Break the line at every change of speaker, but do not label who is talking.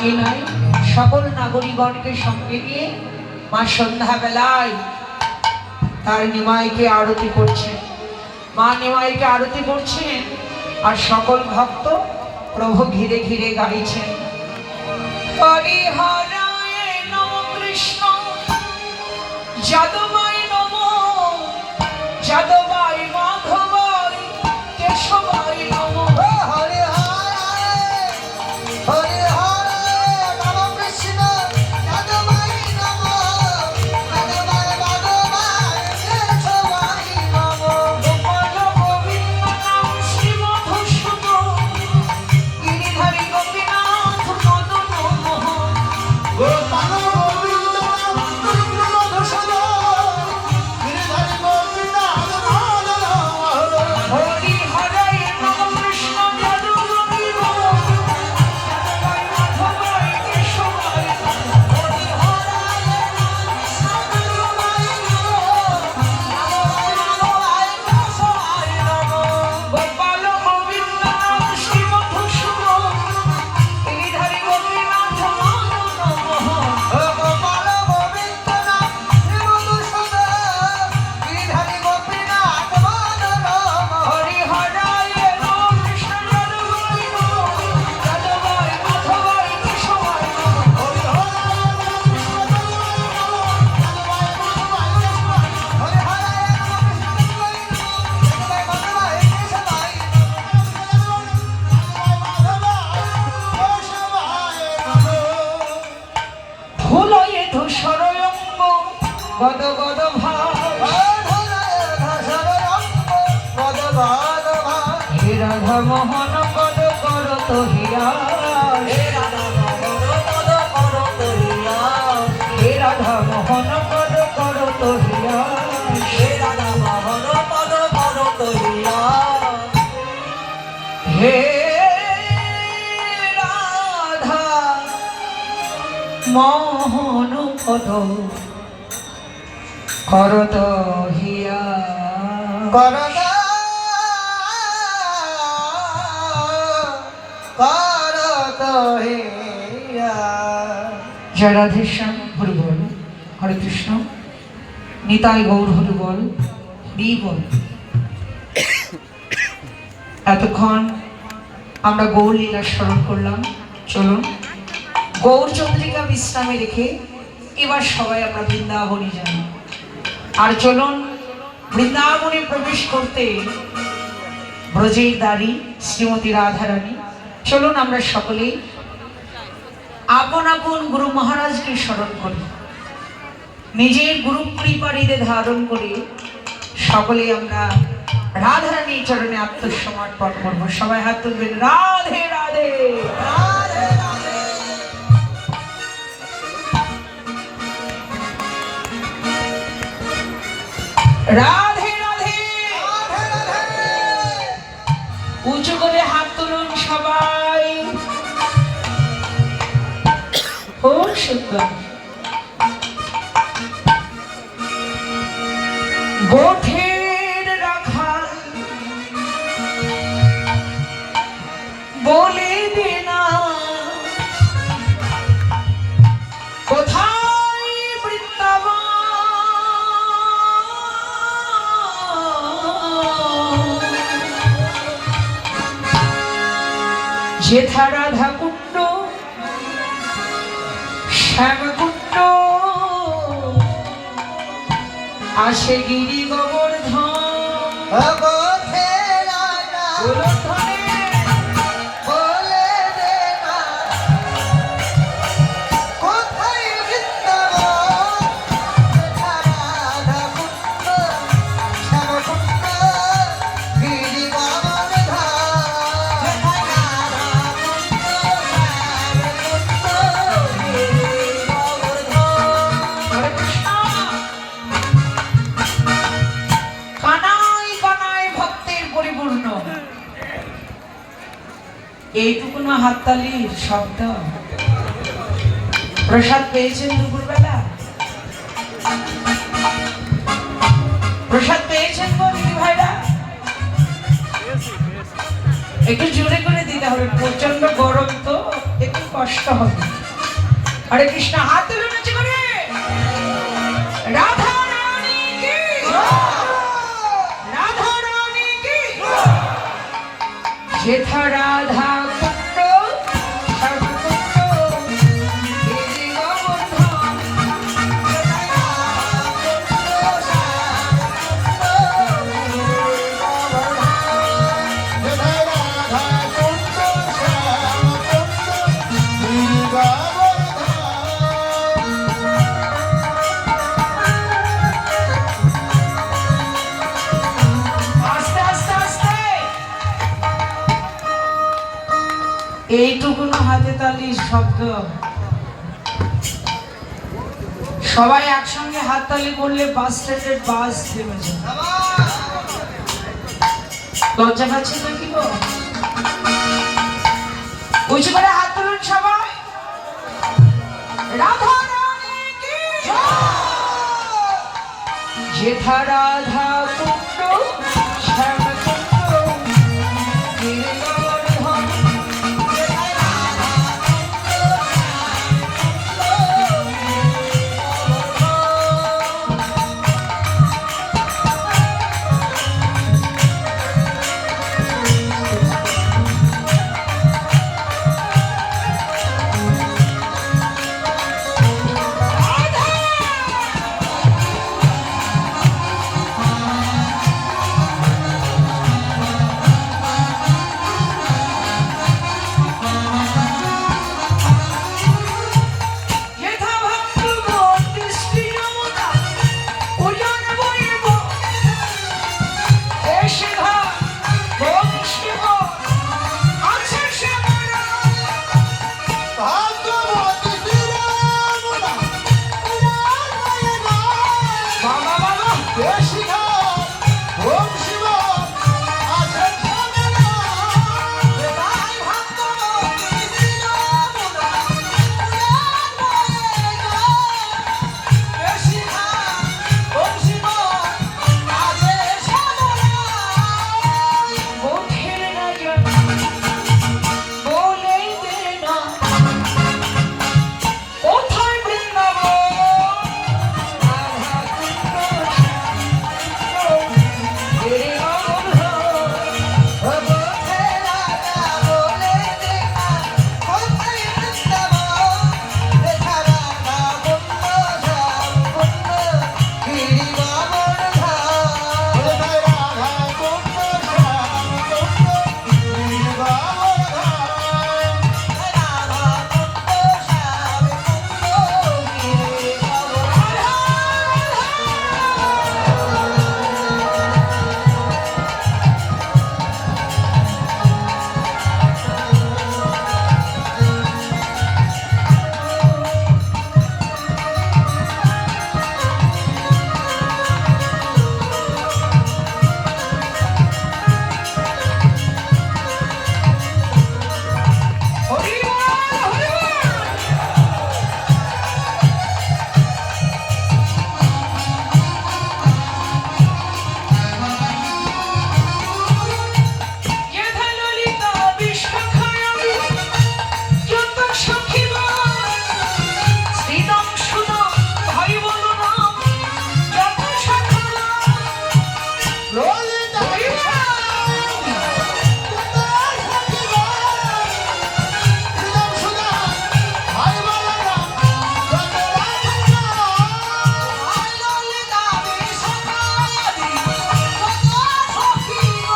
নয়, সকল নাগরিকগণকে সঙ্গে নিয়ে মা সন্ধ্যাবেলায় তার নিমাইকে আরতি করছেন। মা নিমাইকে আরতি করছেন আর সকল ভক্ত প্রভু ঘিরে ঘিরে গাইছেন হরিহরায় নম কৃষ্ণ যাদবায় নম যাদবায় মাধবায় কেশবায় নম। গদ গদ হে রাধা মোহন পদ কর তো হীরা হে রাধা মোহন পদ কর তো হীরা হে রাধা মোহন পদ কর তো হীরা হে রাধা মোহন পদ করত হিয়া করত করত হিয়া। জয় রাধেশ্যাম হরি বল, হরে কৃষ্ণ নিতাই গৌর হরি বল, হরি বল। এতক্ষণ আমরা গৌর লীলা স্মরণ করলাম। চলুন গৌর চন্দ্রিকা বিশ্রামে রেখে এবার সবাই আমরা বৃন্দাবনে যাই। আর চলুন বৃন্দাবনে প্রবেশ করতে ব্রজের দাড়ি শ্রীমতী রাধারানী। চলুন আমরা সকলেই আপন আপন গুরু মহারাজকে স্মরণ করি, নিজের গুরু কৃপারিতে ধারণ করে সকলে আমরা রাধারানীর চরণে আত্মসমর্পণ করব। সবাই হাত তুলবেন। রাধে রাধে রাধে রাধে। রাধে রাধে উঁচু করে হাত তুলুন সবাই। খুব সুন্দর। গোঠের রাখাল বলে দে না কোথায় বৃন্দাবন, যেথা রাধা কুণ্ড শ্যামকুণ্ড আসে গিরি গোবর্ধন। এইটুকু না হাততালির শব্দ। প্রসাদ পেয়েছেন দুপুরবেলা? প্রসাদ পেয়েছেন গো দিদি ভাইরা? একটু জোরে করে দিতে হবে, প্রচন্ড গরম তো। একটু কষ্ট হবে। হরে কৃষ্ণ, হাত তুলে নিচে করে রাধা রানী কি, রাধা রানী কি। যেথা রাধা কুণ্ড এইটুকুনো হাতে তালির শব্দ। সবাই একসঙ্গে হাত তালি করলে বাস স্ট্যান্ডের বাস থেমে যায়। লজ্জা পাচ্ছে না কি গো? উঁচু করে হাত তুলুন সবাই। রাধা রানী কি, যেথা রাধা